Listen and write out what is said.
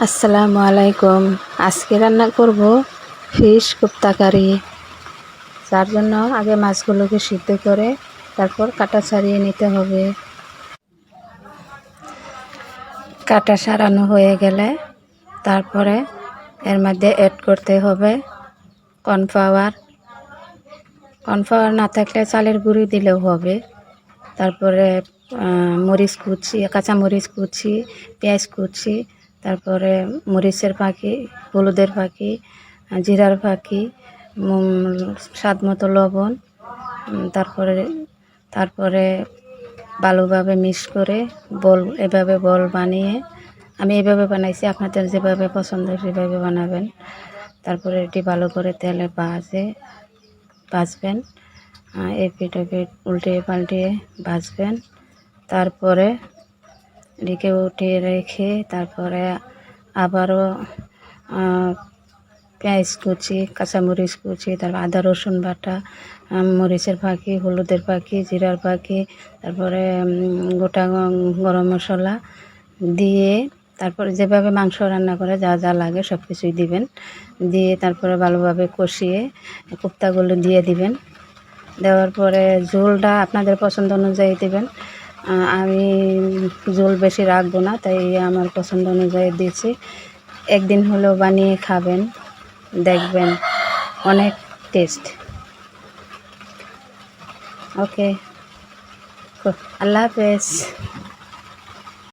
আসসালামু আলাইকুম। আজকে রান্না করব ফিশ কোপ্তা কারি। তার জন্য আগে মাছগুলোকে সিদ্ধ করে তারপর কাটা ছাড়িয়ে নিতে হবে। কাটা সারানো হয়ে গেলে তারপরে এর মধ্যে অ্যাড করতে হবে কর্নফ্লাওয়ার। কর্নফ্লাওয়ার না থাকলে চালের গুঁড়ি দিলেও হবে। তারপরে মরিচ কুচি, কাঁচা মরিচ কুচি, পেঁয়াজ কুচি, তারপরে মরিচের ফাঁকি, হলুদের ফাঁকি, জিরার ফাঁকি, স্বাদ মতো লবণ। তারপরে ভালোভাবে মিক্স করে এভাবে বল বানিয়ে, আমি এভাবে বানাইছি, আপনাদের যেভাবে পছন্দ সেভাবে বানাবেন। তারপরে এটি ভালো করে তেলে ভাজবেন, এপিট ওপিট উল্টিয়ে পাল্টিয়ে ভাজবেন। তারপরে এদিকে উঠিয়ে রেখে তারপরে আবারও পেঁয়াজ কুচি, কাঁচামরিচ কুচি, তারপর আদা রসুন বাটা, মরিচের ফাঁকি, হলুদের ফাঁকি, জিরার ফাঁকি, তারপরে গোটা গরম মশলা দিয়ে তারপরে যেভাবে মাংস রান্না করে যা যা লাগে সব কিছুই দিবেন। দিয়ে তারপরে ভালোভাবে কষিয়ে কোপ্তাগুলো দিয়ে দিবেন। দেওয়ার পরে ঝোলটা আপনাদের পছন্দ অনুযায়ী দেবেন। আমি ঝোল বেশি রাখবো না, তাই আমার পছন্দ অনুযায়ী দিয়েছি। একদিন হলেও বানিয়ে খাবেন, দেখবেন অনেক টেস্ট। ওকে, আল্লাহ হাফেজ।